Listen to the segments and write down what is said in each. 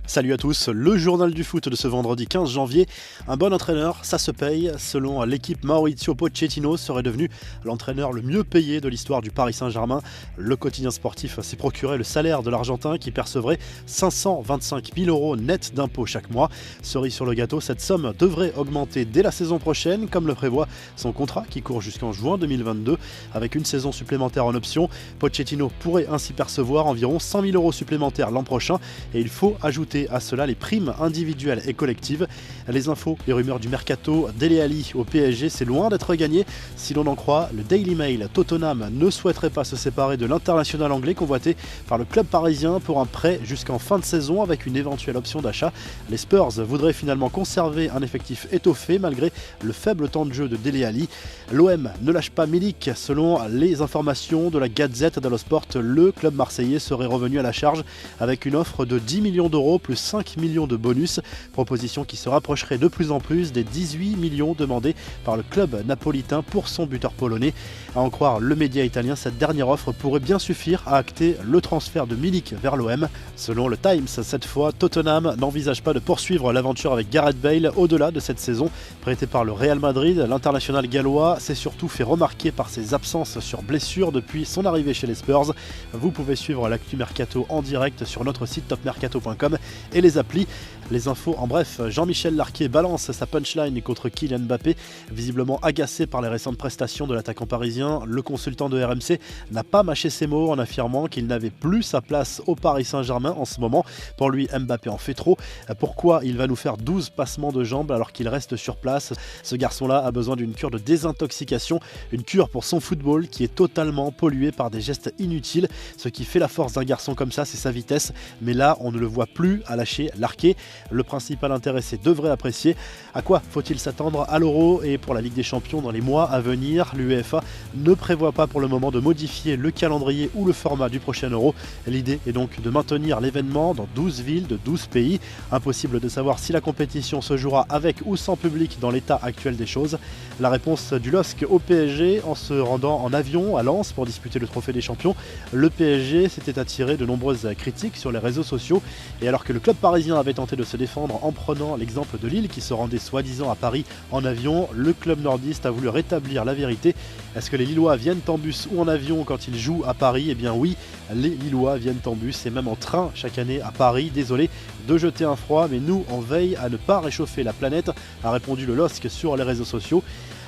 Salut à tous, le journal du foot de ce vendredi 15 janvier. Un bon entraîneur, ça se paye. Selon l'équipe, Mauricio Pochettino serait devenu l'entraîneur le mieux payé de l'histoire du Paris Saint-Germain. Le quotidien sportif s'est procuré le salaire de l'Argentin qui percevrait 525 000 euros net d'impôts chaque mois. Cerise sur le gâteau, cette somme devrait augmenter dès la saison prochaine, comme le prévoit son contrat qui court jusqu'en juin 2022. Avec une saison supplémentaire en option, Pochettino pourrait ainsi percevoir environ 100 000 euros supplémentaires l'an prochain. Et il faut ajouter à cela les primes individuelles et collectives. Les infos et rumeurs du mercato, Dele Alli au PSG, c'est loin d'être gagné. Si l'on en croit le Daily Mail, Tottenham ne souhaiterait pas se séparer de l'international anglais convoité par le club parisien pour un prêt jusqu'en fin de saison avec une éventuelle option d'achat. Les Spurs voudraient finalement conserver un effectif étoffé malgré le faible temps de jeu de Dele Alli. L'OM ne lâche pas Milik. Selon les informations de la Gazette dello Sport, le club marseillais serait revenu à la charge avec une offre de 10 millions d'euros plus 5 millions de bonus, proposition qui se rapprocherait de plus en plus des 18 millions demandés par le club napolitain pour son buteur polonais. À en croire le média italien, cette dernière offre pourrait bien suffire à acter le transfert de Milik vers l'OM. Selon le Times, cette fois, Tottenham n'envisage pas de poursuivre l'aventure avec Gareth Bale au-delà de cette saison. Prêté par le Real Madrid, l'international gallois s'est surtout fait remarquer par ses absences sur blessure depuis son arrivée chez les Spurs. Vous pouvez suivre l'actu mercato en direct sur notre site topmercato.com et les applis. Les infos en bref, Jean-Michel Larquet balance sa punchline contre Kylian Mbappé. Visiblement agacé par les récentes prestations de l'attaquant parisien, le consultant de RMC n'a pas mâché ses mots en affirmant qu'il n'avait plus sa place au Paris Saint-Germain en ce moment. Pour lui, Mbappé en fait trop. Pourquoi il va nous faire 12 passements de jambes alors qu'il reste sur place? Ce garçon-là a besoin d'une cure de désintoxication, une cure pour son football qui est totalement pollué par des gestes inutiles. Ce qui fait la force d'un garçon comme ça, c'est sa vitesse. Mais là, on ne le voit plus à lâcher Larquet. Le principal intéressé devrait apprécier. À quoi faut-il s'attendre à l'Euro et pour la Ligue des Champions dans les mois à venir? L'UEFA ne prévoit pas pour le moment de modifier le calendrier ou le format du prochain Euro. L'idée est donc de maintenir l'événement dans 12 villes de 12 pays. Impossible de savoir si la compétition se jouera avec ou sans public dans l'état actuel des choses. La réponse du LOSC au PSG en se rendant en avion à Lens pour disputer le trophée des champions. Le PSG s'était attiré de nombreuses critiques sur les réseaux sociaux et alors que le club parisien avait tenté de se défendre en prenant l'exemple de Lille qui se rendait soi-disant à Paris en avion, le club nordiste a voulu rétablir la vérité. Est-ce que les Lillois viennent en bus ou en avion quand ils jouent à Paris? Eh bien oui, les Lillois viennent en bus et même en train chaque année à Paris. Désolé de jeter un froid, mais nous on veille à ne pas réchauffer la planète, a répondu le LOSC sur les réseaux sociaux.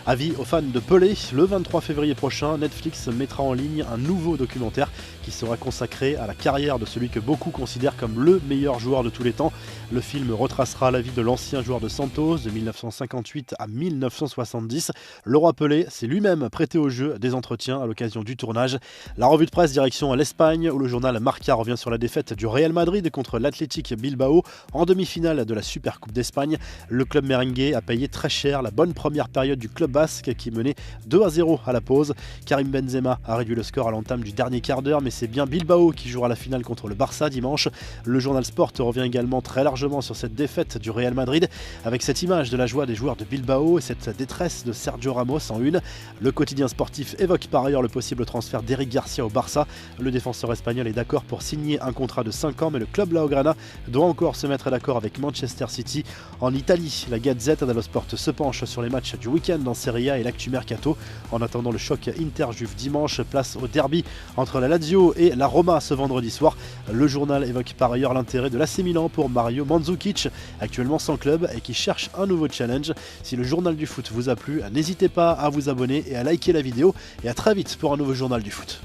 Avis aux fans de Pelé, le 23 février prochain, Netflix mettra en ligne un nouveau documentaire qui sera consacré à la carrière de celui que beaucoup considèrent comme le meilleur joueur de tous les temps. Le film retracera la vie de l'ancien joueur de Santos de 1958 à 1970. Le roi Pelé s'est lui-même prêté au jeu des entretiens à l'occasion du tournage. La revue de presse direction à l'Espagne où le journal Marca revient sur la défaite du Real Madrid contre l'Athletic Bilbao en demi-finale de la Supercoupe d'Espagne. Le club merengue a payé très cher la bonne première période du club basque qui menait 2-0 à la pause. Karim Benzema a réduit le score à l'entame du dernier quart d'heure, mais c'est bien Bilbao qui jouera la finale contre le Barça dimanche. Le journal Sport revient également très largement sur cette défaite du Real Madrid, avec cette image de la joie des joueurs de Bilbao et cette détresse de Sergio Ramos en une. Le quotidien sportif évoque par ailleurs le possible transfert d'Eric Garcia au Barça. Le défenseur espagnol est d'accord pour signer un contrat de 5 ans, mais le club blaugrana doit encore se mettre d'accord avec Manchester City. En Italie, la Gazette dello Sport se penche sur les matchs du week-end en Serie A et l'actu mercato. En attendant le choc Inter-Juve dimanche, place au derby entre la Lazio et la Roma ce vendredi soir. Le journal évoque par ailleurs l'intérêt de l'AC Milan pour Mario Mandzukic, actuellement sans club et qui cherche un nouveau challenge. Si le journal du foot vous a plu, n'hésitez pas à vous abonner et à liker la vidéo et à très vite pour un nouveau journal du foot.